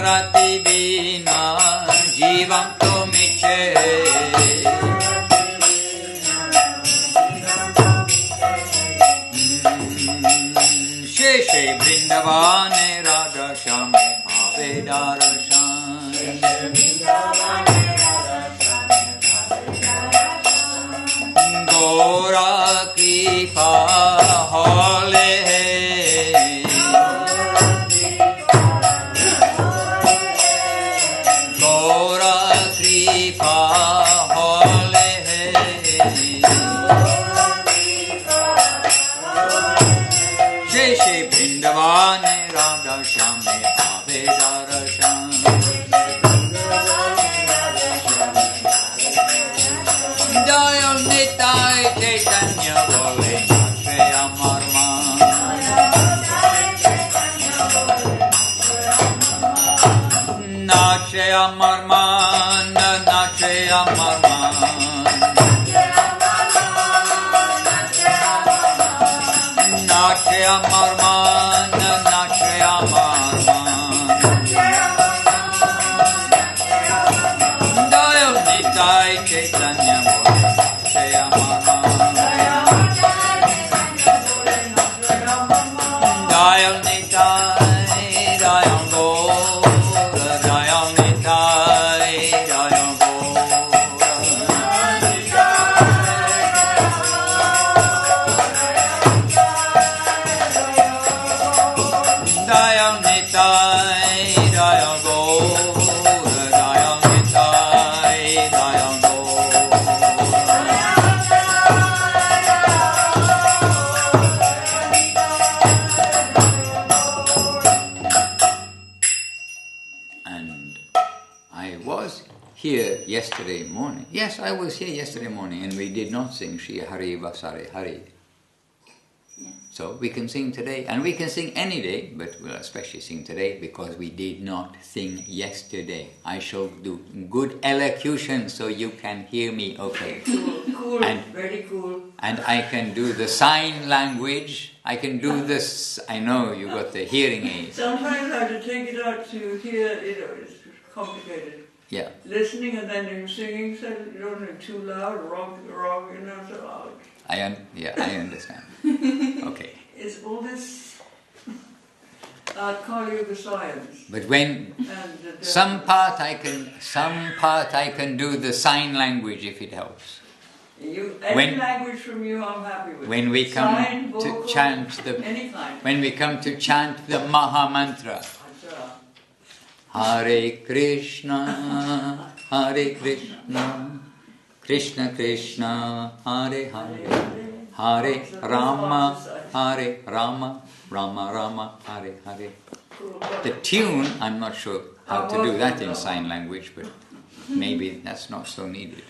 rati vina jivam tomiche. Sheshe Vrindavane Radha Shame Bhave Darashan. Gora Kripa Hole. Gora Kripa Hole. Sheshe Vrindavane Radha Shame Bhave Darashan. Dayal Nitai Chaitanya Bole Nache Amarman. Nache Amarman, Nache Amarman. Nache Amarman, Nache Amarman. Dayal Nitai Chaitanya Bole Nache Amarman. Dayal Nitai, Dayal Gora, Dayal Nitai, Dayal Gora. Dayal Nitai, Dayal Gora, Dayal Nitai, Dayal Gora. And I was here yesterday morning. Yes, I was here yesterday morning, and we did not sing Shri Hari Vasare Hari. So we can sing today, and we can sing any day, but we'll especially sing today because we did not sing yesterday. I shall do good elocution so you can hear me okay. Cool, And- very cool. And I can do the sign language. I can do this. I know you got the hearing aid. Sometimes I have to take it out to hear, it's complicated. Yeah. Listening and then you're singing, so you don't have too loud, wrong, so loud. I understand. Okay. It's all this Kali Yuga science. But when And some part I can do the sign language if it helps. Any when- language from you, I'm happy with. When we come Sign, to vocal, chant the any kind. when we come to chant the Maha Mantra. Hare Krishna, Hare Krishna, Krishna Krishna, Hare Hare, Hare Rama, Hare Rama, Rama Rama, Hare Hare. The tune, I'm not sure how to do that in sign language, but maybe that's not so needed.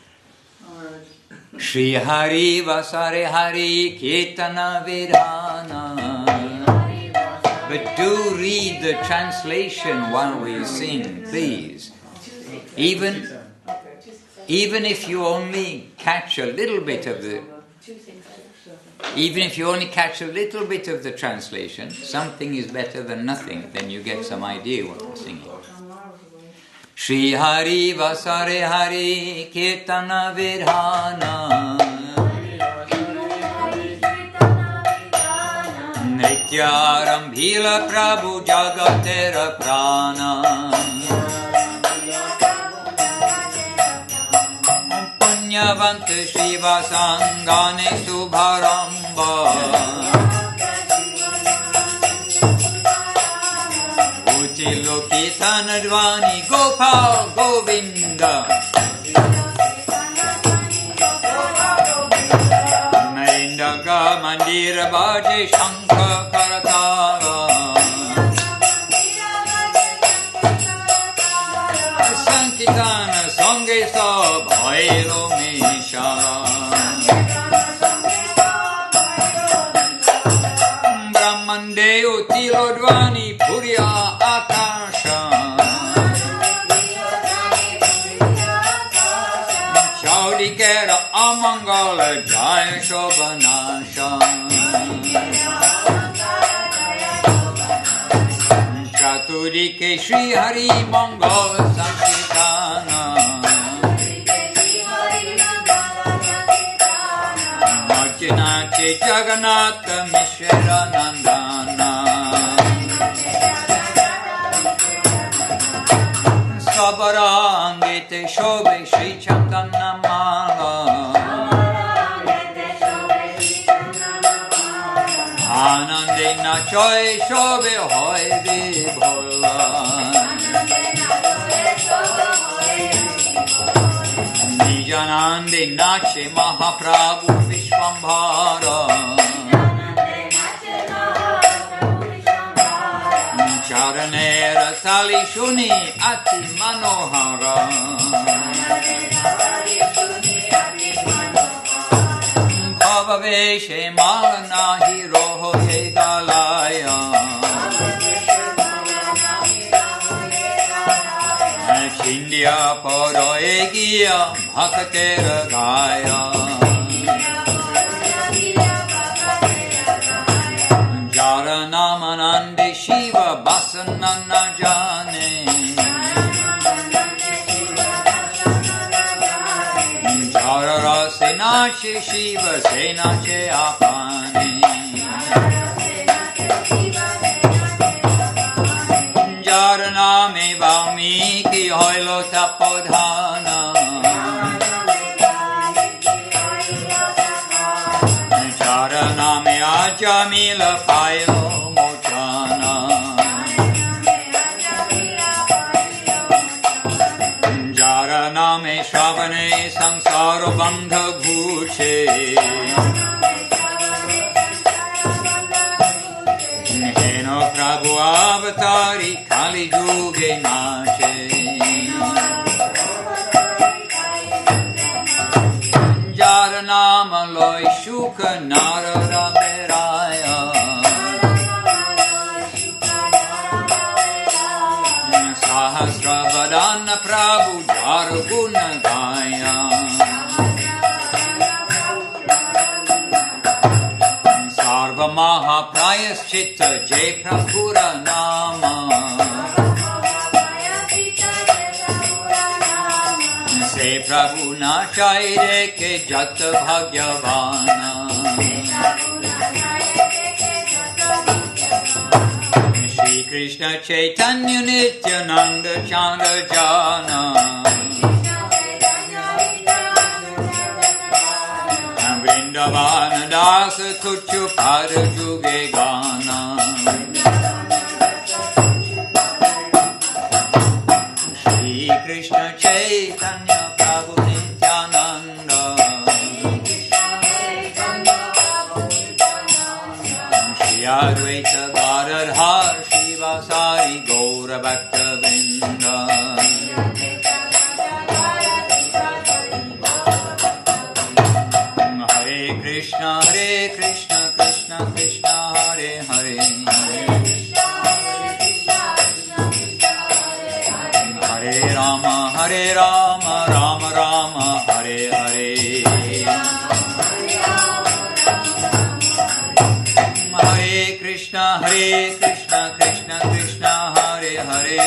Shri Hari Vasare Hari Kirtana Vedana. But do read the translation while we sing, please. Even if you only catch a little bit of the translation, something is better than nothing. Then you get some idea what we're singing. Shri Hari Vasare Hari Kirtana Vedhana Nityaramphila Prabhu Jagatera Prana Punyavanta Shiva Sangane Subharamba Uchiloki Tanadvani Gopal Govinda Marindaga Mandira Bhaje Shankha Karatala Sankitana Sange Sab Bhairo Meshala Brahmande Utilodvani Purya Akasha Chaudikera Amangala Jaya Shobhanasha Madhurike Shri Hari Mongol Sankirtana Marjanache Jagannatha Mishra Nandana Sabarangete Shobhe Shri Chandana Mala Anande Nachoy Shobhe Hoy Vibhola Nijanande Nache Mahaprabhu Vishwambhara Charanera Tali Shuni Ati Manohara Bhavaveshe Malana Hiroho Yegalaya Chindya Poro Egiya Bhakatera Gaya Jara Namanande Shiva Basanana Jane Jara Rasenache Shiva Senache Apane Jara Name Valmiki Hoilo Tapodhana Jara Name Ajamila Pailo Mochana Jara Name Shravane Samsara Bandha Bhuche Heno Prabhu Avatari Kali Yuge Nache Jara Nama Loy Shuka Narada Beraya Sahasra Vadana Prabhu Jara Guna Gaya Sarva Maha Prayaschita Jai Prabhura Nama Se Prabhu na chaire ke jat bhagyavana Shri Krishna Chaitanya Nityananda Chandra Jana Vrindavana Dasa Tuchu Pada Juge Gana Shri Krishna Chaitanya Prabhu Nityananda Shri Advaita Gadadhar Shivasari Gaura Bhakta Vrinda Hare Krishna Krishna Krishna Hare Hare Hare Rama Rama Rama Hare Hare Hare Krishna Krishna Krishna Hare Hare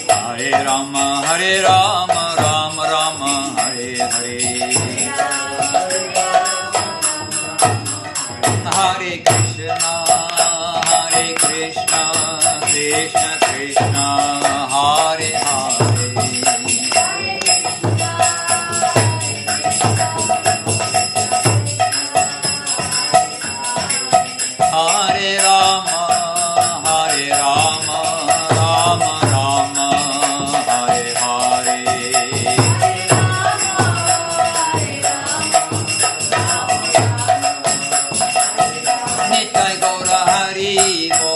Hare Rama Rama Hare Hare Hare Krishna Krishna Krishna Hare Hare Hare Rama Rama Rama Hare Hare Nitai Gaura Hari Bo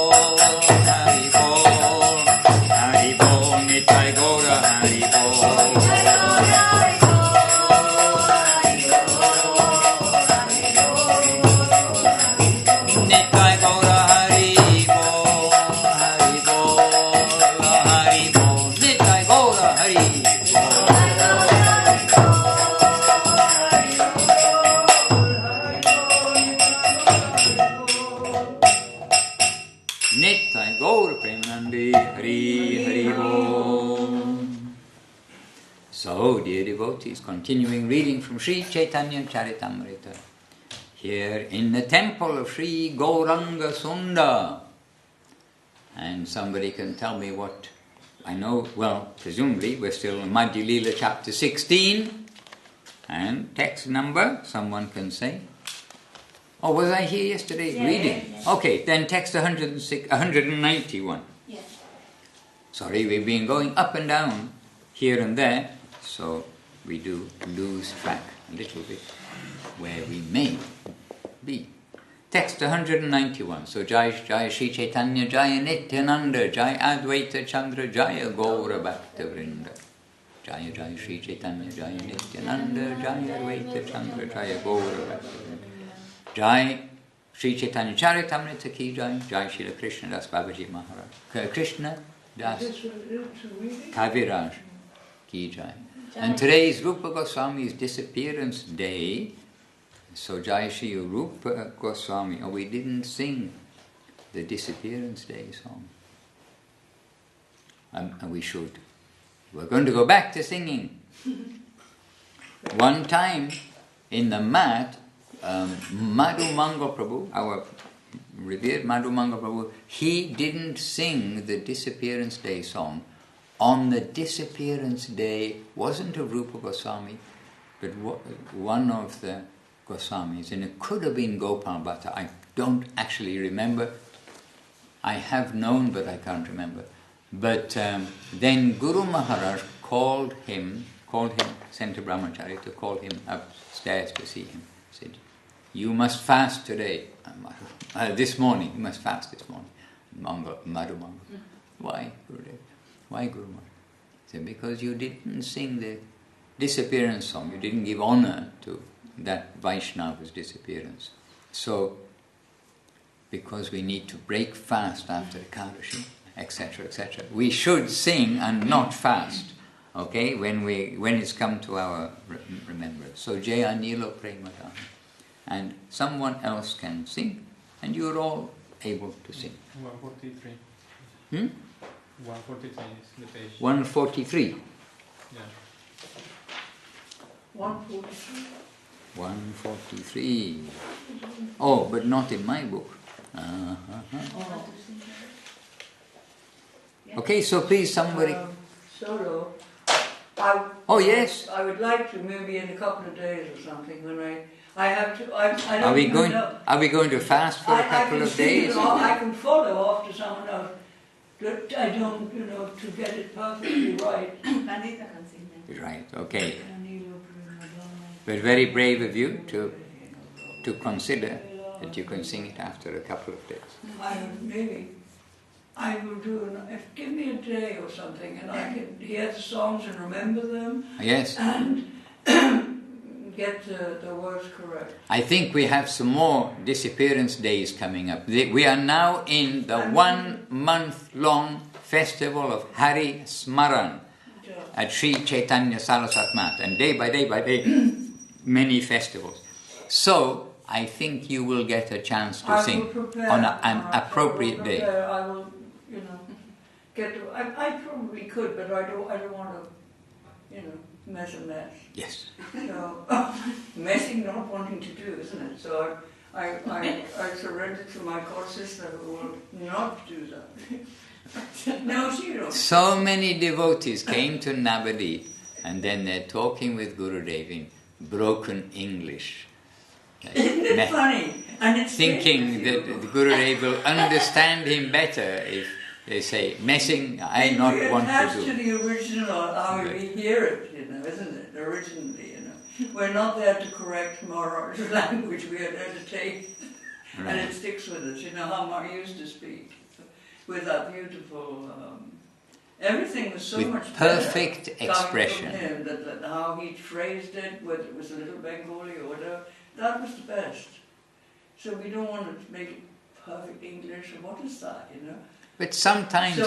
Premanande Hari Hari Om. So, dear devotees, continuing reading from Sri Chaitanya Charitamrita, here in the temple of Sri Gauranga Sunda. And somebody can tell me what I know. Well, presumably we're still in Madhya Leela chapter 16. And text number, someone can say. Oh, was I here yesterday reading? Yes. Okay, then text 191. Yes. Sorry, we've been going up and down here and there, so we do lose track a little bit where we may be. Text 191. So Jai Jai Shri Chaitanya Jaya Nityananda Jai Advaita Chandra Jaya Gaura Bhakta Vrinda. Jaya Jaya Shri Chaitanya Jaya Nityananda Jaya Advaita Chandra Jaya Gaura Bhakta Vrinda. Jai Shri Chaitanya Charitamrita ki Jai. Jai Srila Krishna Das Babaji Maharaj. Krishna Das Kaviraj ki Jai. And today is Rupa Goswami's disappearance day. So Jai Shri Rupa Goswami. Oh, we didn't sing the disappearance day song. And we should. We're going to go back to singing. One time in the mat, Madhu Mangal Prabhu, our revered Madhu Mangal Prabhu, he didn't sing the disappearance day song. On the disappearance day, wasn't a Rupa Goswami, but one of the Goswamis, and it could have been Gopal Bhatta. I don't actually remember. I have known, but I can't remember. But then Guru Maharaj called him, sent a brahmachari to call him upstairs to see him. Said, "You must fast today." This morning, you must fast this morning. Madhu Mangal. Why, Gurudev? Why, Guru Maharaj? He said, because you didn't sing the disappearance song. You didn't give honor to that Vaishnava's disappearance. So, because we need to break fast after Ekadashi, etc., etc., we should sing and not fast. Okay, when it's come to our remembrance. So Jaya Nilo Premadana. And someone else can sing, and you're all able to sing. 143. 143 is the page. 143. Yeah. 143. 143. Oh, but not in my book. Okay, so please somebody... Solo. Oh, yes. I would like to, maybe in a couple of days or something, when I have to... I don't Are we even going? know. Are we going to fast for a couple of days? I can follow after someone else. But I don't, to get it perfectly right. Pandita can sing them. Right. Okay. But very brave of you to consider that you can sing it after a couple of days. I will do, give me a day or something, and I can hear the songs and remember them. Yes. And get the words correct. I think we have some more disappearance days coming up. We are now in the 1 month long festival of Hari Smaran at Sri Chaitanya Saraswat Math, and day by day, many festivals. So, I think you will get a chance to sing on an appropriate day. I will, get to, I probably could, but I don't want to, mess. Yes. So, messing, not wanting to do, isn't it? So I surrender to my god sister who will not do that. No, she don't. So many devotees came to Navadip, and then they're talking with Gurudev in broken English. Isn't it funny? And it's thinking that the Gurudev will understand him better if they say, messing, I not want to do. To the original, how we hear it, isn't it? Originally, We're not there to correct Maharaj's language, we are there to take it. Right. And it sticks with us, how Maharaj used to speak. With that beautiful, everything was so with much perfect better expression. From him, that how he phrased it, whether it was a little Bengali or whatever, that was the best. So we don't want to make it perfect English, or what is that, But sometimes so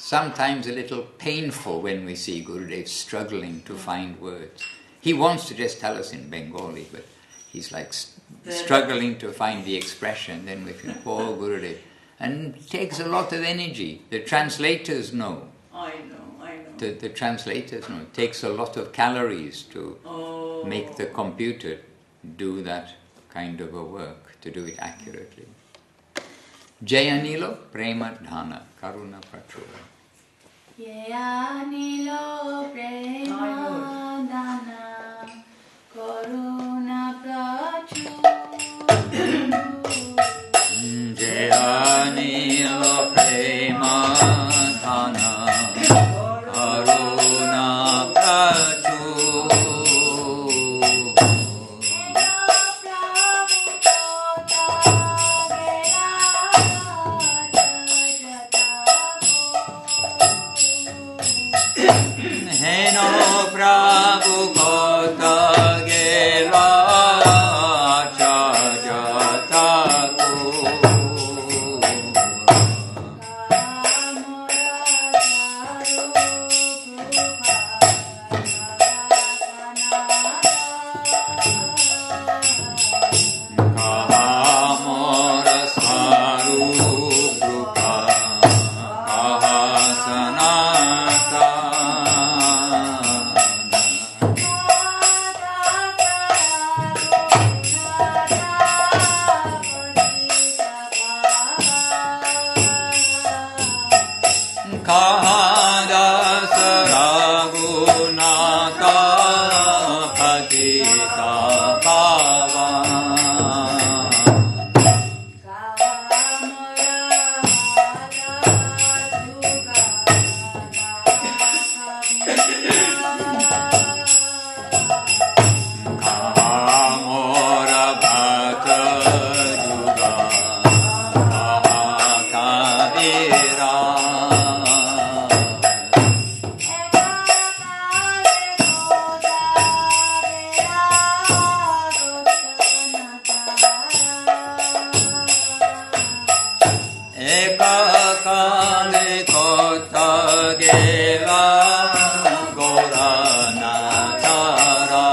sometimes a little painful when we see Gurudev struggling to find words. He wants to just tell us in Bengali, but he's like struggling to find the expression. Then we think, poor Gurudev, And it takes a lot of energy. The translators know. I know. The translators know. It takes a lot of calories to make the computer do that kind of a work, to do it accurately. Jayanilo Prema Dhana Karuna Prachura. Jayanilo Prema Dhana Karuna Prachura. Jayanilo Prema Dhana Karuna Prachura. Heno Prabhu Kota Gela Chajataku. Kahamora Saru Krupa Kahasanata. Kahada Saragunaka Patita Pava. Kahamora Bhata Juga Mahakavira. Ekakale kota gela gorana tara.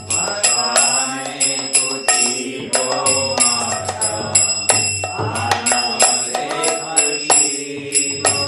Bhagwane kutivo mata anale kashivo.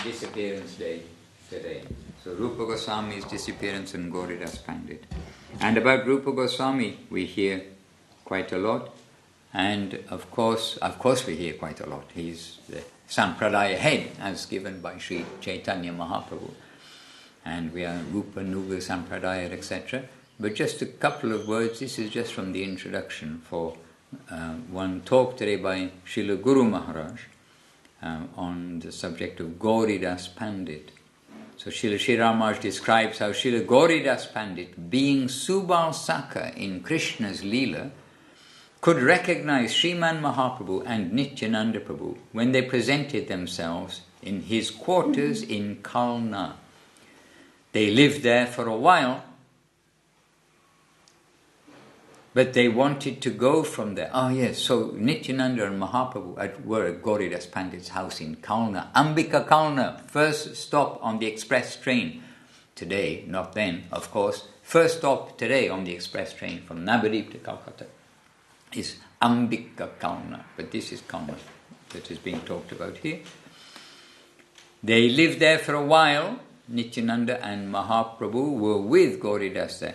disappearance day today. So Rupa Goswami's disappearance and Gauridas Pandit. And about Rupa Goswami we hear quite a lot. And of course we hear quite a lot. He's the Sampradaya head as given by Sri Chaitanya Mahaprabhu. And we are Rupa, Nuga, Sampradaya, etc. But just a couple of words, this is just from the introduction for one talk today by Srila Guru Maharaj on the subject of Gauridas Pandit. So Srila Sri Maharaj describes how Srila Gauridas Pandit, being Subal Saka in Krishna's Leela, could recognize Sriman Mahaprabhu and Nityananda Prabhu when they presented themselves in his quarters in Kalna. They lived there for a while, but they wanted to go from there. Oh yes, so Nityananda and Mahaprabhu were at Gauridas Pandit's house in Kalna. Ambika Kalna, first stop on the express train. Today, not then, of course. First stop today on the express train from Navadvip to Calcutta is Ambika Kalna. But this is Kalna that is being talked about here. They lived there for a while. Nityananda and Mahaprabhu were with Gauridas there.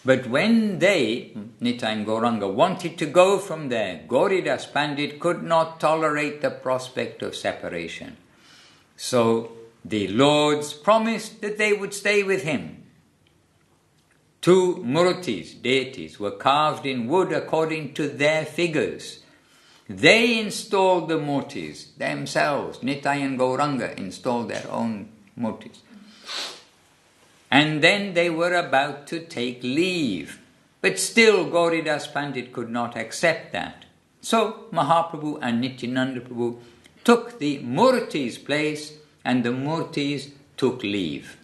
But when they, Nitya and Gauranga, wanted to go from there, Gauridas Pandit could not tolerate the prospect of separation. So the lords promised that they would stay with him. 2 murtis, deities, were carved in wood according to their figures. They installed the murtis themselves. Nitya and Gauranga installed their own murtis. And then they were about to take leave. But still Gauridas Pandit could not accept that. So Mahaprabhu and Nityananda Prabhu took the murti's place and the murtis took leave.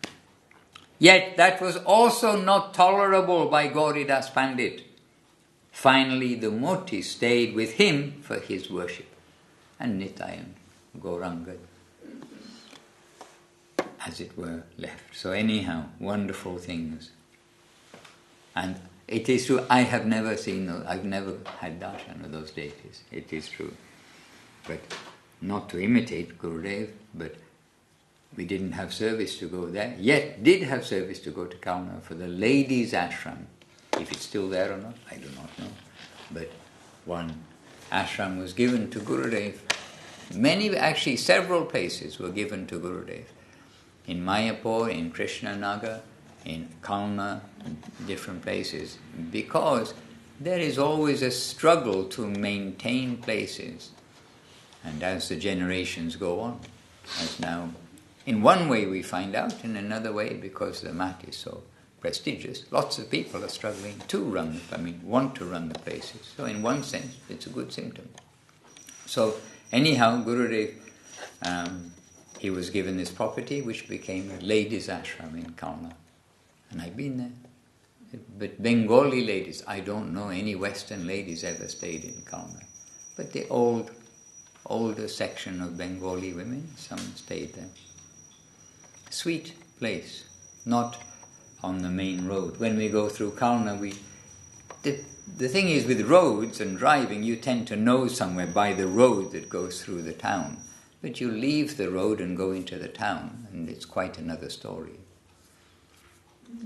Yet that was also not tolerable by Gauridas Pandit. Finally the murtis stayed with him for his worship. And Nitya and Gauranga, as it were, left. So anyhow, wonderful things. And it is true, I've never had darshan of those deities. It is true. But not to imitate Gurudev, but we didn't have service to go there, yet did have service to go to Kalna for the ladies' ashram. If it's still there or not, I do not know. But one ashram was given to Gurudev. Several places were given to Gurudev. In Mayapur, in Krishnanagar, in Kalna, different places, because there is always a struggle to maintain places. And as the generations go on, as now, in one way we find out, in another way, because the mat is so prestigious, lots of people are struggling to want to run the places. So in one sense, it's a good symptom. So anyhow, Gurudev, he was given this property which became a ladies' ashram in Kalna. And I've been there. But Bengali ladies, I don't know any Western ladies ever stayed in Kalna. But the older section of Bengali women, some stayed there. Sweet place, not on the main road. When we go through Kalna, the thing is with roads and driving, you tend to know somewhere by the road that goes through the town. But you leave the road and go into the town, and it's quite another story.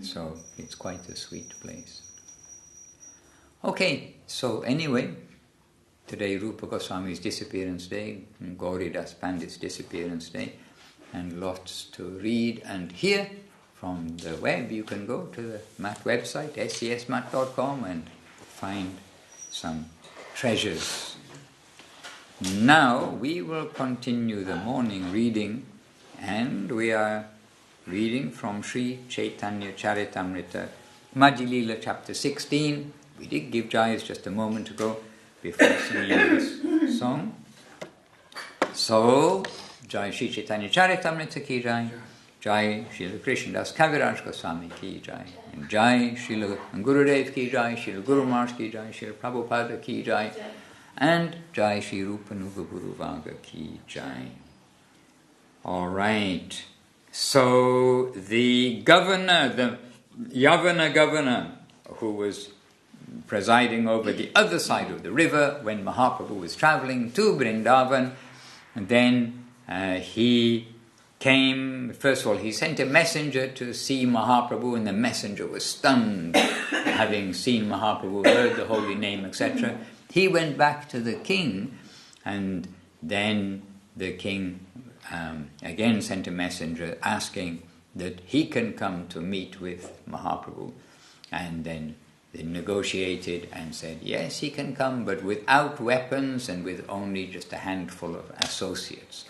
So it's quite a sweet place. Okay, so anyway, today Rupa Goswami's disappearance day, and Gauridas Pandit's disappearance day, and lots to read and hear from the web. You can go to the Math website, SCSMath.com, and find some treasures. Now we will continue the morning reading, and we are reading from Sri Chaitanya Charitamrita, Madhya Leela chapter 16. We did give jais just a moment ago before singing this song. So, Jai Sri Chaitanya Charitamrita ki jai, Jai Srila Krishnadas Kaviraj Goswami ki jai, and Jai Srila Gurudev ki jai, Srila Guru Maharaj ki jai, Srila Prabhupada ki jai, and Jai Shri Rupa Nuga Guru Vaga ki jai. All right. So the governor, the Yavana governor, who was presiding over the other side of the river when Mahaprabhu was traveling to Vrindavan, and then he came. First of all, he sent a messenger to see Mahaprabhu, and the messenger was stunned, having seen Mahaprabhu, heard the holy name, etc. He went back to the king, and then the king again sent a messenger asking that he can come to meet with Mahaprabhu. And then they negotiated and said, yes, he can come, but without weapons and with only just a handful of associates.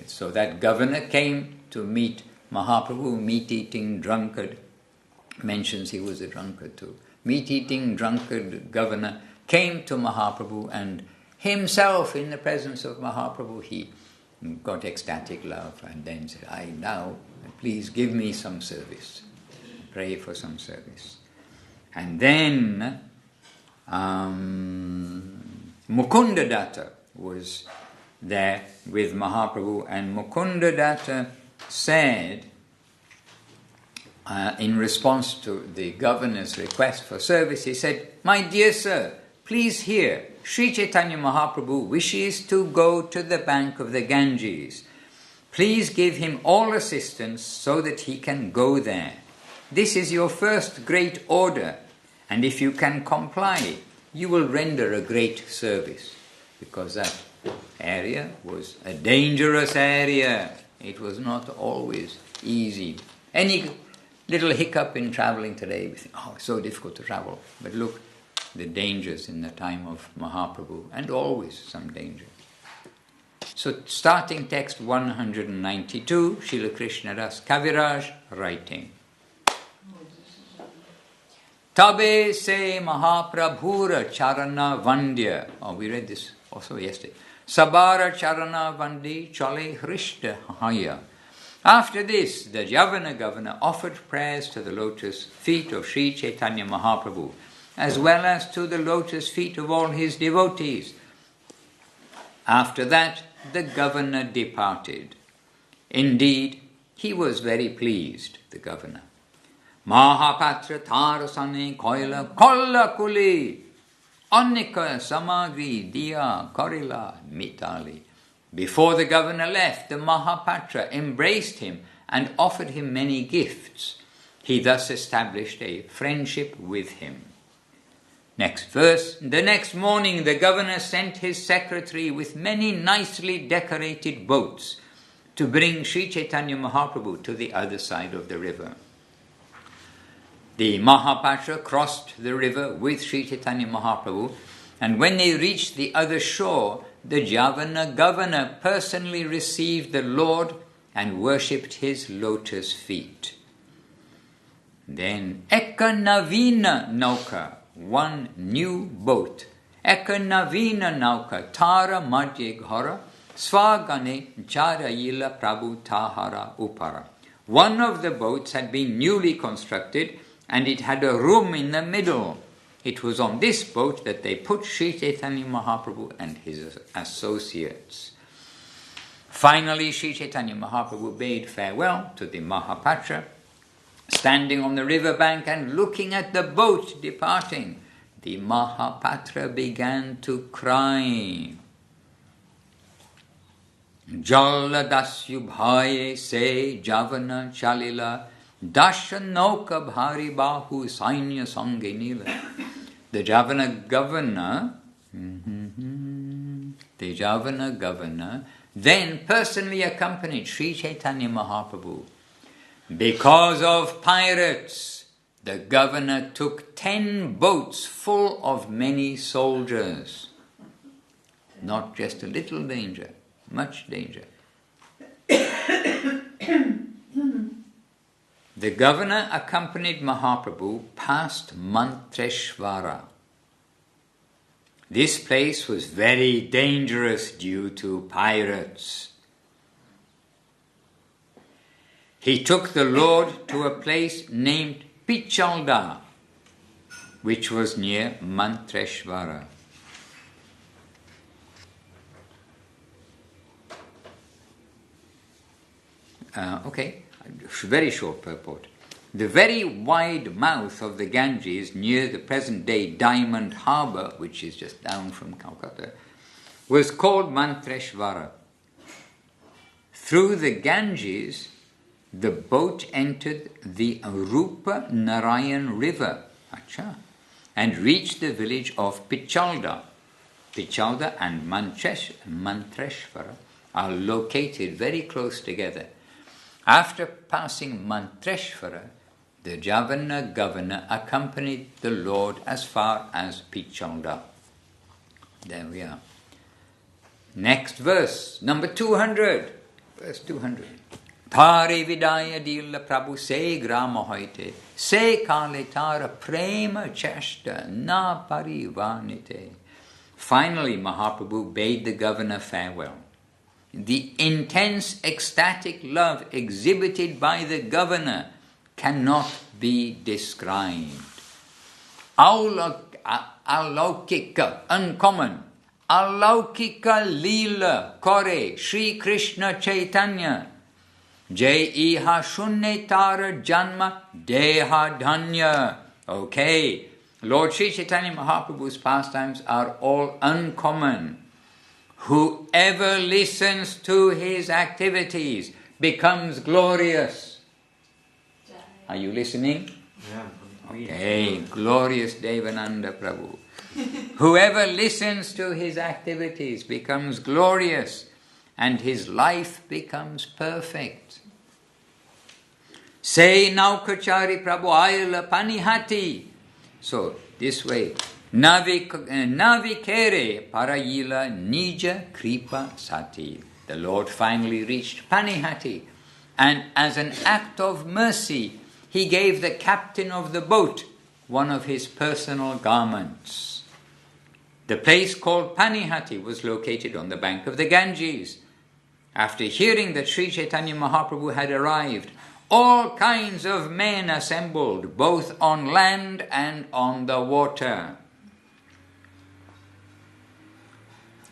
So that governor came to meet Mahaprabhu, meat-eating drunkard, mentions he was a drunkard too. Meat-eating drunkard governor came to Mahaprabhu, and himself in the presence of Mahaprabhu, he got ecstatic love and then said, now, please give me some service. Pray for some service. And then Mukundadatta was there with Mahaprabhu, and Mukundadatta said, in response to the governor's request for service, he said, my dear sir, please hear, Sri Chaitanya Mahaprabhu wishes to go to the bank of the Ganges. Please give him all assistance so that he can go there. This is your first great order, and if you can comply, you will render a great service, because that area was a dangerous area. It was not always easy. Any little hiccup in traveling today, we think, it's so difficult to travel. But look, the dangers in the time of Mahaprabhu, and always some danger. So starting text 192, Srila Krishna Das Kaviraj writing. Tabe se Mahaprabhura charana vandya. We read this also yesterday. Sabara charana vandi chale hrishta haya. After this, the Javana governor offered prayers to the lotus feet of Sri Chaitanya Mahaprabhu, as well as to the lotus feet of all his devotees. After that, the governor departed. Indeed, he was very pleased, the governor. Mahapatra tarasane koila kolla kuli annika samagri diya korila mitali. Before the governor left, the Mahapatra embraced him and offered him many gifts. He thus established a friendship with him. Next verse. The next morning the governor sent his secretary with many nicely decorated boats to bring Sri Chaitanya Mahaprabhu to the other side of the river. The Mahapatra crossed the river with Sri Chaitanya Mahaprabhu, and when they reached the other shore, the Javana governor personally received the Lord and worshipped his lotus feet. Then Eka Navina Nauka, one new boat. Eka Navina Nauka, Tara Madhye Ghara, Svagane Charayila Prabhu Tahara Upara. One of the boats had been newly constructed, and it had a room in the middle. It was on this boat that they put Sri Chaitanya Mahaprabhu and his associates. Finally, Sri Chaitanya Mahaprabhu bade farewell to the Mahapatra, standing on the river bank and looking at the boat departing. The Mahapatra began to cry. Jala dasyu bhaye se javana chalila dashanauka bhari bahu sainya sange nila. The Javana governor then personally accompanied Sri Chaitanya Mahaprabhu. Because of pirates, the governor took 10 boats full of many soldiers. Not just a little danger, much danger. The governor accompanied Mahaprabhu past Mantreshwara. This place was very dangerous due to pirates. He took the Lord to a place named Pichalda, which was near Mantreshwara. Very short purport. The very wide mouth of the Ganges near the present-day Diamond Harbour, which is just down from Calcutta, was called Mantreshwara. Through the Ganges, the boat entered the Rupa Narayan river, and reached the village of Pichalda. Pichalda and Mantreshvara are located very close together. After passing Mantreshvara, the Javana governor accompanied the Lord as far as Pichalda. There we are. Next verse, number 200. Verse 200. Thare vidaya dilla prabhu se grama hoite, se kale tara prema cheshta na parivanite. Finally, Mahaprabhu bade the governor farewell. The intense ecstatic love exhibited by the governor cannot be described. Alaukika, uncommon. Alaukika lila kore Shri Krishna Chaitanya. Jai iha shunne tara janma deha dhanya. Okay, Lord Sri Chaitanya Mahaprabhu's pastimes are all uncommon. Whoever listens to his activities becomes glorious. Are you listening? Yeah. Okay, glorious Devananda Prabhu. Whoever listens to his activities becomes glorious, and his life becomes perfect. Say Naukachari Prabhu Ayala Panihati. So, this way. Navikere Parayila Nija Kripa Sati. The Lord finally reached Panihati, and as an act of mercy, he gave the captain of the boat one of his personal garments. The place called Panihati was located on the bank of the Ganges. After hearing that Sri Chaitanya Mahaprabhu had arrived, all kinds of men assembled, both on land and on the water.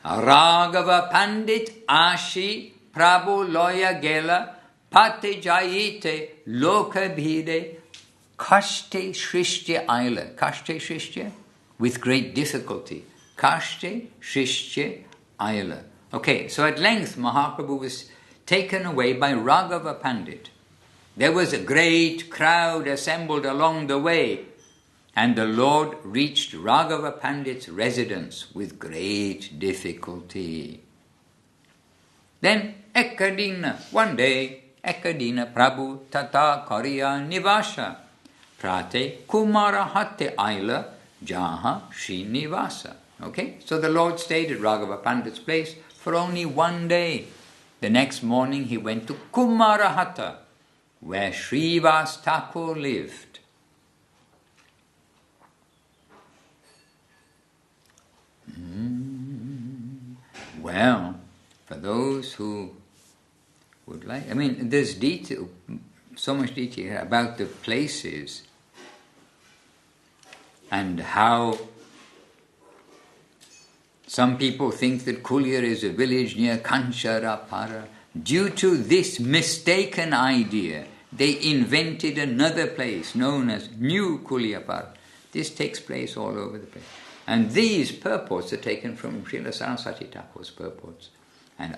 Raghava Pandit Ashi Prabhu Loya Gela Pate Jayite Loka Bhide Kashte Shrishya Aila. Kashte Shrishya? With great difficulty. Kashte Shrishya Aila. Okay, so at length Mahaprabhu was taken away by Raghava Pandit. There was a great crowd assembled along the way, and the Lord reached Raghava Pandit's residence with great difficulty. Then Ekadina, one day, Ekadina Prabhu Tata Kariya Nivasha Prate Kumara Hatte Aila Jaha Srinivasa. Okay, so the Lord stayed at Raghava Pandit's place for only one day. The next morning he went to Kumarahatta, where Srivas Thakur lived. Well, for those who would like, there's detail, so much detail about the places and how some people think that Kulir is a village near Kancharapara. Due to this mistaken idea, they invented another place known as New Kuliapara. This takes place all over the place. And these purports are taken from Srila Saraswati Thakur's purports. And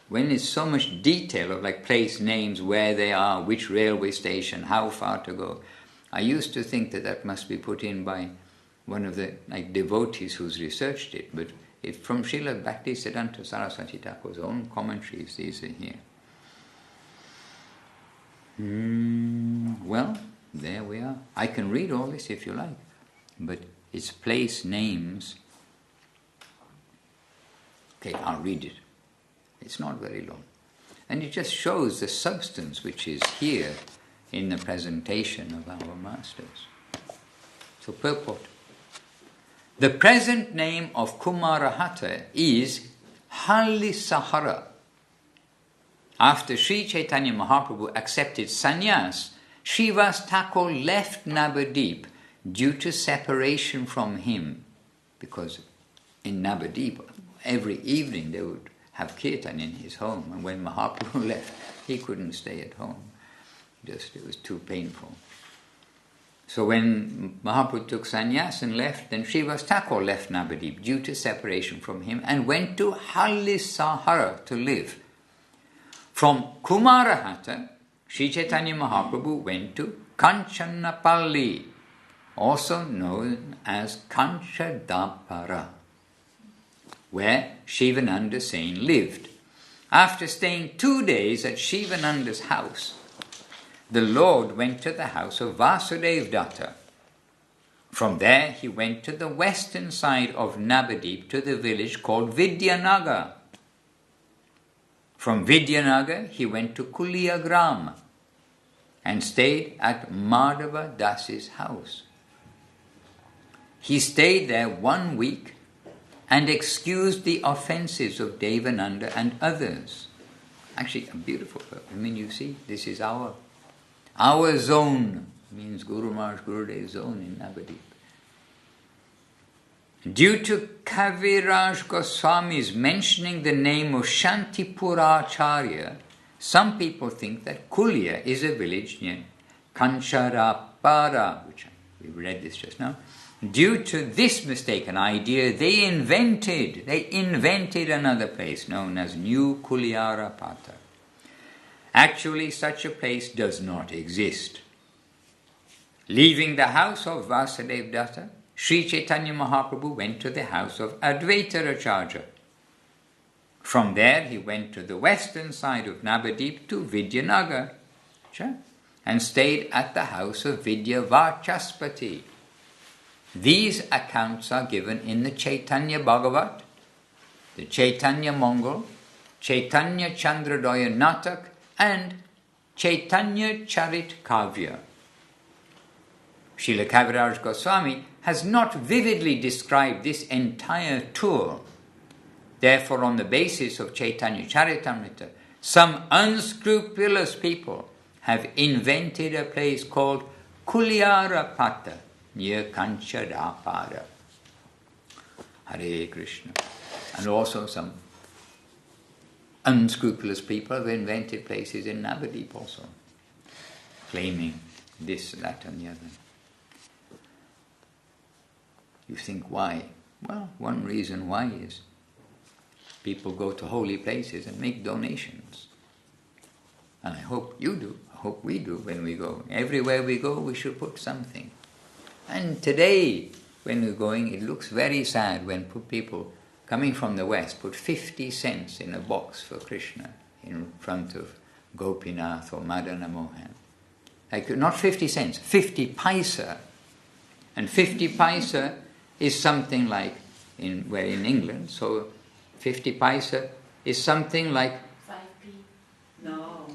when there's so much detail of like place names, where they are, which railway station, how far to go, I used to think that must be put in by one of the devotees who's researched it, but it's from Srila Bhaktisiddhanta Saraswati Thakur's own commentaries. These are here. Well, there we are. I can read all this if you like, but it's place names. Okay, I'll read it. It's not very long. And it just shows the substance which is here in the presentation of our masters. So, purport. The present name of Kumarahatta is Halisahara. After Sri Chaitanya Mahaprabhu accepted sannyas, Srivas Thakur left Navadip due to separation from him, because in Navadip every evening they would have kirtan in his home, and when Mahaprabhu left he couldn't stay at home. It was too painful. So when Mahaprabhu took sannyas and left, then Srivas Thakur left Navadip due to separation from him and went to Halisahara to live. From Kumarahata, Sri Chaitanya Mahaprabhu went to Kanchanapalli, also known as Kanchadapara, where Shivananda Sain lived. After staying 2 days at Shivananda's house, the Lord went to the house of Vasudev Datta. From there he went to the western side of Navadip to the village called Vidyanagar. From Vidyanagar he went to Kuliagram and stayed at Madhava Das's house. He stayed there 1 week and excused the offences of Devananda and others. Actually, a beautiful purpose. I mean, you see, this is our zone, means Guru Maharaj Gurudev's zone in Navadip. Due to Kaviraj Goswami's mentioning the name of Shantipuracharya, some people think that Kulya is a village near Kancharapara, which we read this just now. Due to this mistaken idea, they invented another place known as New Kulyarapata. Actually, such a place does not exist. Leaving the house of Vasudev Datta, Sri Chaitanya Mahaprabhu went to the house of Advaita Acharya. From there he went to the western side of Navadip to Vidyanagar and stayed at the house of Vidyavachaspati. These accounts are given in the Chaitanya Bhagavat, the Chaitanya Mongol, Chaitanya Chandradaya Natak and Chaitanya Charit Kavya. Srila Kaviraj Goswami has not vividly described this entire tour. Therefore, on the basis of Chaitanya Charitamrita, some unscrupulous people have invented a place called Kulyarapata near Kanchadapara. Hare Krishna. And also some unscrupulous people have invented places in Navadip also, claiming this, that and the other. You think why? Well, one reason why is people go to holy places and make donations. And I hope you do, I hope we do when we go. Everywhere we go, we should put something. And today, when we're going, it looks very sad when people coming from the West put 50 cents in a box for Krishna in front of Gopinath or Madana Mohan. Like, not 50 cents, 50 paisa. And 50 paisa is something like, we're in England, so 50 paisa is something like 5p. No.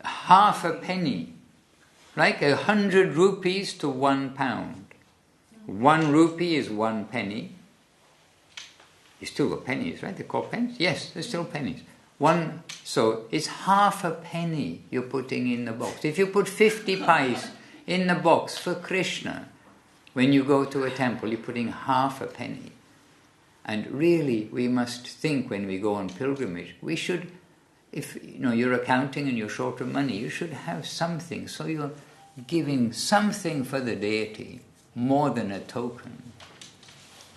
half a penny, like 100 rupees to £1. 1 rupee is 1 penny. It's still got pennies, right? They're called pennies? Yes, they're still pennies. So it's half a penny you're putting in the box. If you put 50 pies in the box for Krishna, when you go to a temple, you're putting half a penny. And really, we must think when we go on pilgrimage, we should, if you're accounting and you're short of money, you should have something. So you're giving something for the deity more than a token.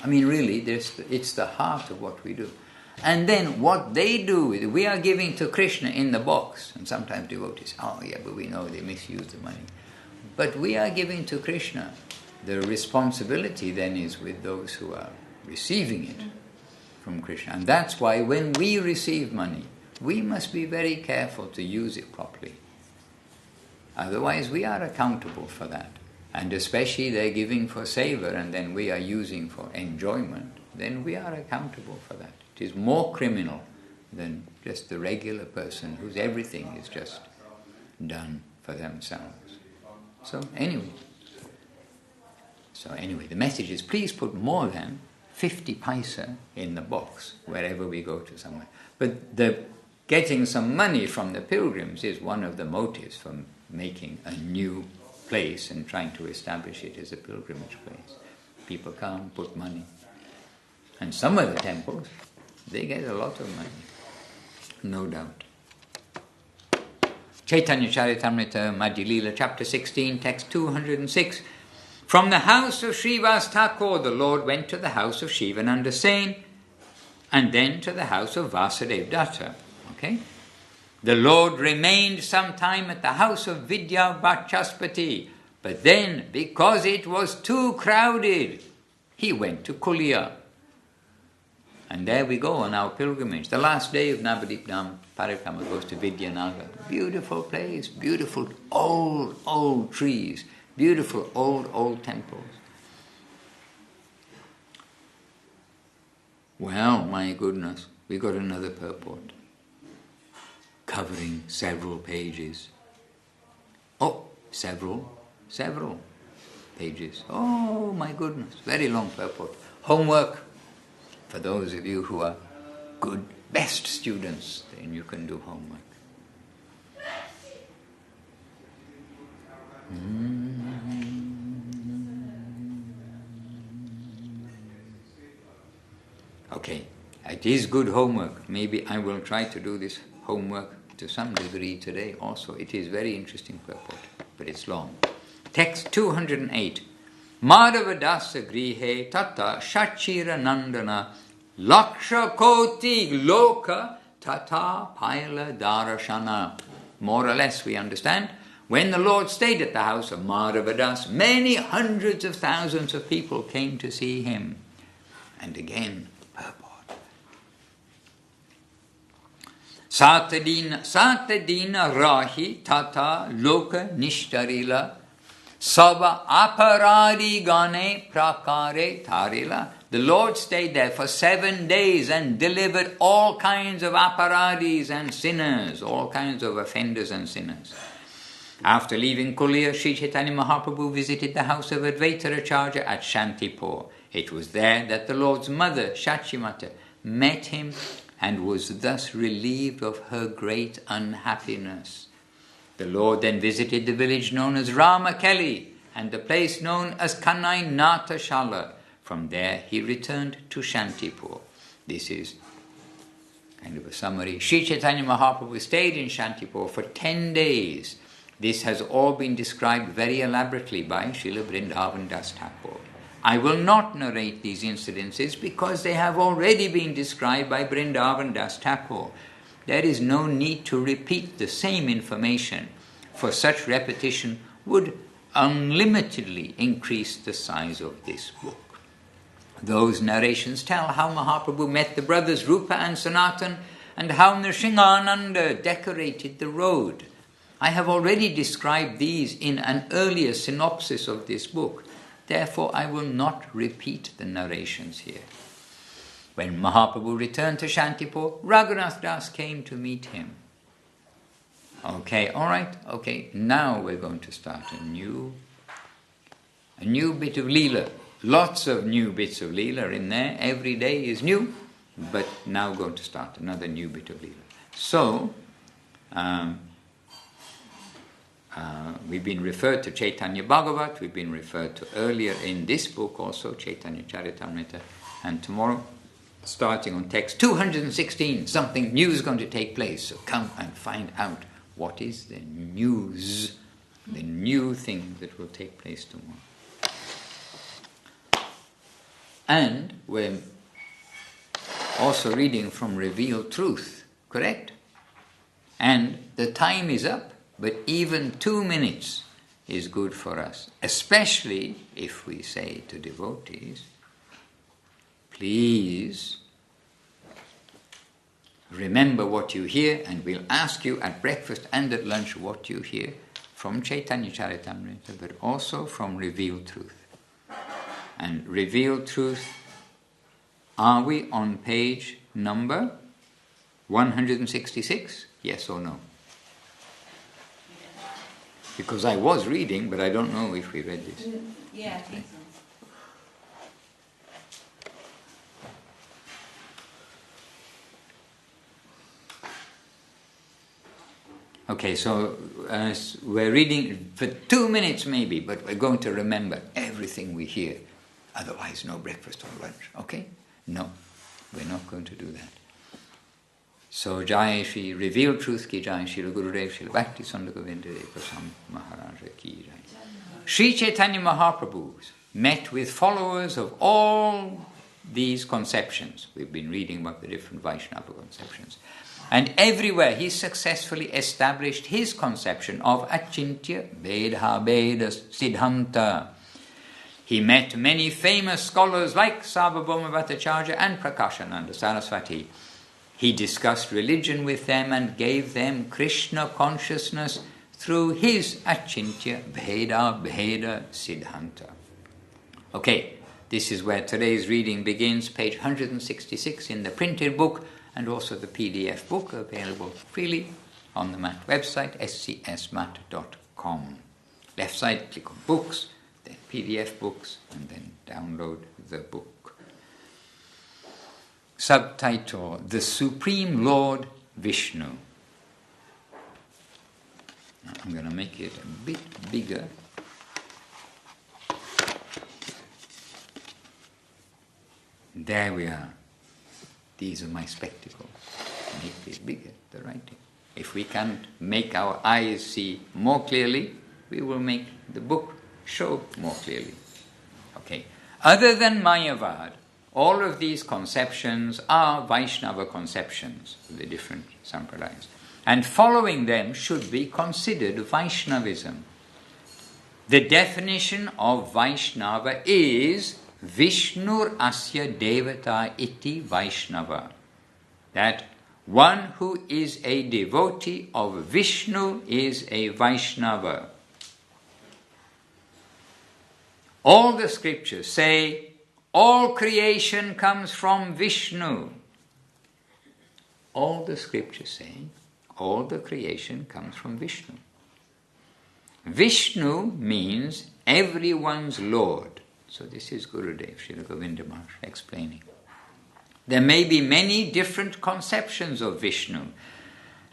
I mean, really, it's the heart of what we do. And then what they do, we are giving to Krishna in the box. And sometimes devotees, but we know they misuse the money. But we are giving to Krishna. The responsibility then is with those who are receiving it from Krishna. And that's why when we receive money, we must be very careful to use it properly. Otherwise, we are accountable for that. And especially they're giving for seva and then we are using for enjoyment, then we are accountable for that. It is more criminal than just the regular person whose everything is just done for themselves. So anyway, the message is please put more than 50 paisa in the box wherever we go to somewhere. But the getting some money from the pilgrims is one of the motives for making a new place and trying to establish it as a pilgrimage place. People come, put money. And some of the temples, they get a lot of money, no doubt. Chaitanya Charitamrita Madhya Lila, chapter 16, text 206. From the house of Srivas Thakur, the Lord went to the house of Shivananda Sain and then to the house of Vasudev Datta. Okay? The Lord remained some time at the house of Vidya Vachaspati, but then, because it was too crowded, he went to Kulia. And there we go on our pilgrimage. The last day of Navadip Dham Parikrama goes to Vidyanagar. Beautiful place, beautiful old trees, beautiful old temples. Well, my goodness, we got another purport covering several pages. Oh, several pages. Oh, my goodness, very long purport. Homework for those of you who are good, best students, then you can do homework. Okay, it is good homework. Maybe I will try to do this homework to some degree today also. It is very interesting purport, but it's long. Text 208. Madhavadasa grihe tata shachira nandana laksha koti loka tata paila darashana. More or less we understand. When the Lord stayed at the house of Madhavadas, many hundreds of thousands of people came to see him. And again, purport. Satadina rahi tata loka nishtarila Saba aparadi gane prakare tarila. The Lord stayed there for 7 days and delivered all kinds of aparadis and sinners, all kinds of offenders and sinners. After leaving Kulia, Sri Chaitanya Mahaprabhu visited the house of Advaita Acharya at Shantipur. It was there that the Lord's mother, Shachimata, met him and was thus relieved of her great unhappiness. The Lord then visited the village known as Ramakeli and the place known as Kanai Natashala. From there he returned to Shantipur. This is kind of a summary. Sri Chaitanya Mahaprabhu stayed in Shantipur for 10 days. This has all been described very elaborately by Srila Vrindavan Das Thakur. I will not narrate these incidences because they have already been described by Vrindavan Das Thakur. There is no need to repeat the same information, for such repetition would unlimitedly increase the size of this book. Those narrations tell how Mahaprabhu met the brothers Rupa and Sanatan and how Nrsingananda decorated the road. I have already described these in an earlier synopsis of this book. Therefore, I will not repeat the narrations here. When Mahaprabhu returned to Shantipur, Raghunath Das came to meet him. Okay, all right, okay. Now we're going to start a new bit of Leela. Lots of new bits of Leela in there. Every day is new, but now we're going to start another new bit of Leela. So, we've been referred to Chaitanya Bhagavat. We've been referred to earlier in this book also, Chaitanya Charitamrita. And tomorrow, starting on text 216, something new is going to take place. So come and find out what is the news, the new thing that will take place tomorrow. And we're also reading from Revealed Truth, correct? And the time is up, but even 2 minutes is good for us, especially if we say to devotees, please remember what you hear, and we'll ask you at breakfast and at lunch what you hear from Chaitanya Charitamrita, but also from Revealed Truth. And Revealed Truth, are we on page number 166? Yes or no? Because I was reading, but I don't know if we read this. Yeah, I think so. Okay, so we're reading for 2 minutes maybe, but we're going to remember everything we hear. Otherwise, no breakfast or lunch, okay? No, we're not going to do that. So, Jai Shri Revealed Truth ki Jai, Shri Gurudev, Shri Bhakti Sunda Govinda Prasam Maharaja ki Jai. Sri Chaitanya Mahaprabhu met with followers of all these conceptions. We've been reading about the different Vaishnava conceptions. And everywhere he successfully established his conception of Achintya Bheda Bheda Siddhanta. He met many famous scholars like Sarvabhauma Bhattacharya and Prakashananda Saraswati. He discussed religion with them and gave them Krishna consciousness through his Achintya Bheda Bheda Siddhanta. Okay, this is where today's reading begins, page 166 in the printed book and also the PDF book available freely on the Math website, SCSMath.com. Left side, click on books, then PDF books, and then download the book. Subtitle, The Supreme Lord Vishnu. Now, I'm going to make it a bit bigger. There we are. These are my spectacles. Make it bigger, the writing. If we can't make our eyes see more clearly, we will make the book show more clearly. Okay. Other than Mayavad, all of these conceptions are Vaishnava conceptions of the different sampradayas. And following them should be considered Vaishnavism. The definition of Vaishnava is Vishnur Asya Devata Iti Vaishnava. That one who is a devotee of Vishnu is a Vaishnava. All the scriptures say all creation comes from Vishnu. All the scriptures say all the creation comes from Vishnu. Vishnu means everyone's Lord. So this is Gurudev, Srila Govinda Maharaj explaining. There may be many different conceptions of Vishnu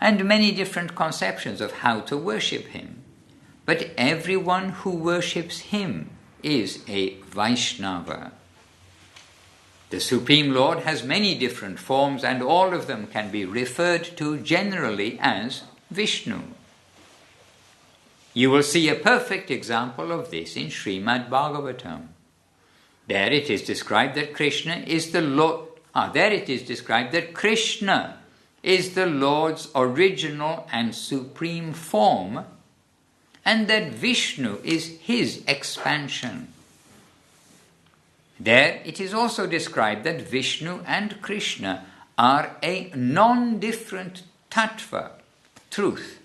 and many different conceptions of how to worship him. But everyone who worships him is a Vaishnava. The Supreme Lord has many different forms and all of them can be referred to generally as Vishnu. You will see a perfect example of this in Srimad Bhagavatam. There it is described that Krishna is the Lord. There it is described that Krishna is the Lord's original and supreme form, and that Vishnu is his expansion. There it is also described that Vishnu and Krishna are a non-different tattva, truth.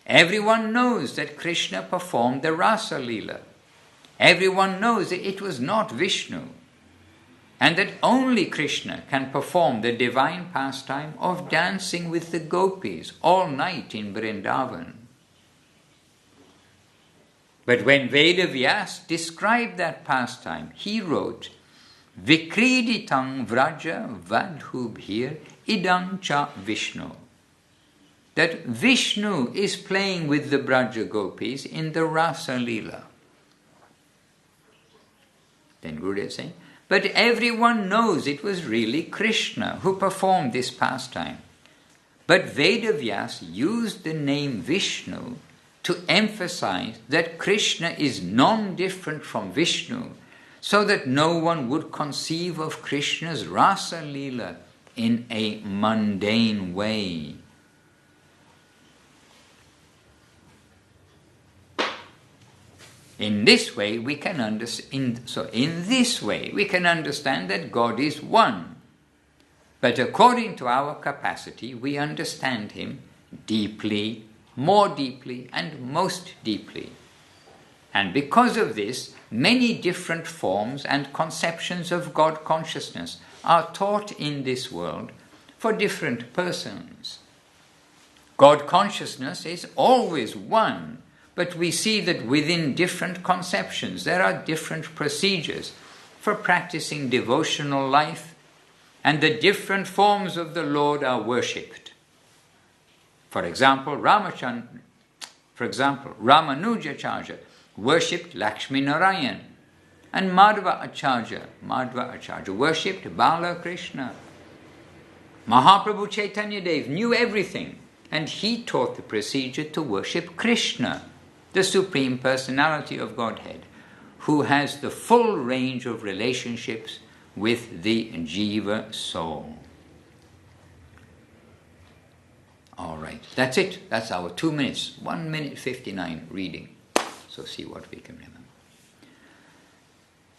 Everyone knows that Krishna performed the Rasa Leela. Everyone knows that it was not Vishnu, and that only Krishna can perform the divine pastime of dancing with the gopis all night in Vrindavan. But when Vedavyas described that pastime, he wrote, Vikriditang Vraja Vadhubhir Idam Cha Vishnu. That Vishnu is playing with the Braja gopis in the Rasa Leela. Then Gurudev is saying, but everyone knows it was really Krishna who performed this pastime. But Vedavyas used the name Vishnu to emphasize that Krishna is non-different from Vishnu, so that no one would conceive of Krishna's Rasa Leela in a mundane way. In this way we can understand that God is one. But according to our capacity, we understand him deeply, more deeply, and most deeply. And because of this, many different forms and conceptions of God consciousness are taught in this world for different persons. God consciousness is always one, but we see that within different conceptions there are different procedures for practicing devotional life, and the different forms of the Lord are worshipped. For example, Ramanujacharya worshipped Lakshmi Narayan, and Madhva Acharya worshipped Bala Krishna. Mahaprabhu Chaitanya Dev knew everything, and he taught the procedure to worship Krishna, the Supreme Personality of Godhead, who has the full range of relationships with the Jiva soul. All right, that's it. That's our 2 minutes. 1 minute 59 reading. So see what we can remember.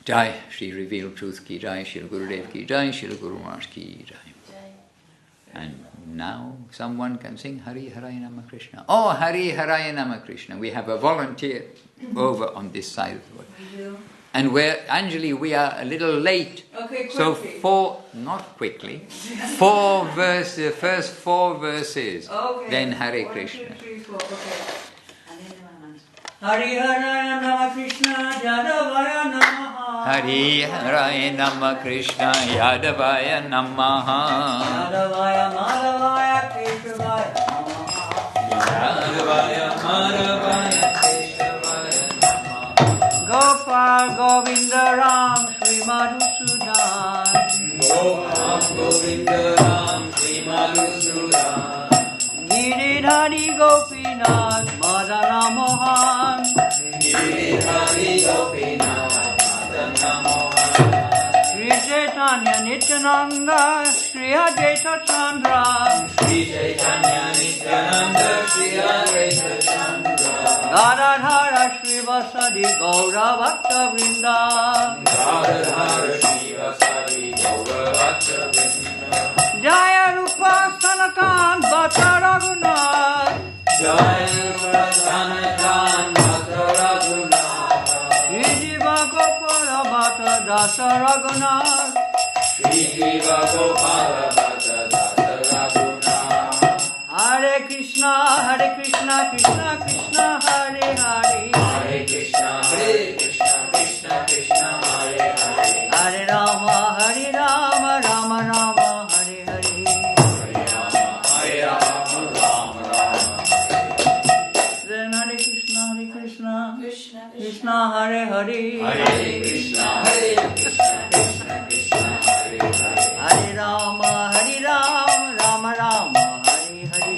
Jai, Shri Revealed Truth Ki Jai, Shri Gurudev Ki Jai, Shri Guru Maharaj Ki Jai. And now someone can sing Hari Haraya Nama Krishna. Oh, Hari Haraya Nama Krishna. We have a volunteer over on this side of the world. And Anjali, we are a little late. Okay, quickly. So not quickly, 4 verses, the first 4 verses. Okay. Then Hare 1, Krishna. 2, 3, 4. Okay. Hari Haraya Nama Krishna Yadavaya Namaha. Hari Haraya Nama Krishna Yadavaya Namaha. Yadavaya Madhavaya Keshavaya Namaha. Yadavaya Madhavaya Keshavaya Namaha. Gopal Govinda Ram Sri Madhusudan. Gopal Govinda Ram Sri Madhusudan. Giridhari Gopinath Madana Mohan. Giridhari Gopinath Madana Mohan. Sri Chaitanya Nityananda Sri Advaita Chandra. Sri Chaitanya Nityananda Sri Advaita Chandra. Gadadhara Sri Vasadi Gaura Bhakta Vrinda. Gadadhara Sri Vasadi Gaura Bhakta Vrinda. Jaya Rupa Sanatan Bhatta Raghunath. Jai Rupa Sanatan Bhatta Raghunath. Sri Jiva Gopala Bhatta Dasa Raghunath. Sri Jiva Gopala Bhatta Dasa Raghunath. Hare Krishna, Krishna Krishna, Hare Hare. Hare Krishna, Krishna Krishna, Hare Hare. Hare Rama, Rama Rama, Hare Hare. Hare Rama, Rama Rama. Then Hare Krishna, Krishna Hare Hare. Hare Krishna, Krishna Krishna, Hare Hare. Hare Rama, Rama Rama, Hare Hare.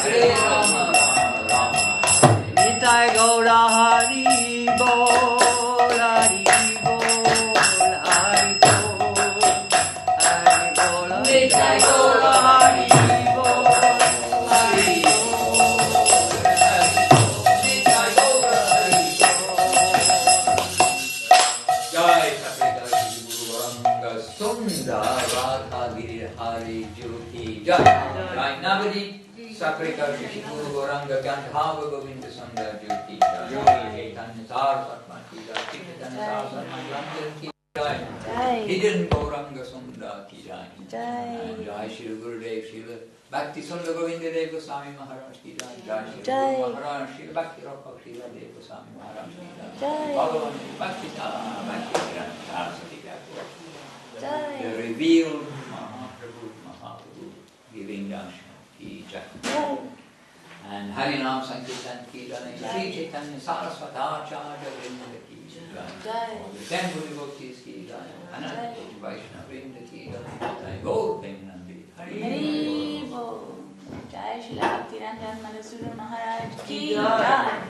Hare Rama, Rama. Nitai Gaura Hari Bol, Hari Bol, Hari Bol, Hari Bol. Nitai Gaura Hari Bol, Hari Bol, Nitai Gaura Hari Bol. Jai Sakrika Guru Varanga Sundar Radha Girihari Jyoti Jai. Jai Navadi Sakrika Guru Varanga Gandhava Govinda Sundar Jyoti Jai. Chaitanya Saraswati Jai. Chaitanya Saraswati Jai. Hidden Gauranga Sundar Ki Jai. And Jai Shri Gurudev Shri Bhakti Sundar Govinda Dev Goswami Maharaj Ki Jai. Jai Shri Guru Maharaj Shri Bhakti Rapa Shri Dev Goswami Maharaj Ki Jai. Bhagavan Bhakti Saraswati Jai. The revealed Mahaprabhu giving darshan Ki Jai. And Harinam Sankirtan Ki Jai. Sri Chaitanya Saraswati Acharya Vrinda Ki Jai. All the 10 devotees Ki Jai. Ananta Vaishnava Vrinda Ki Jai. Gaur Premanandi. Hari Hari Bol. Jai Srila B.R. Madhusudan Maharaj Ki Jai.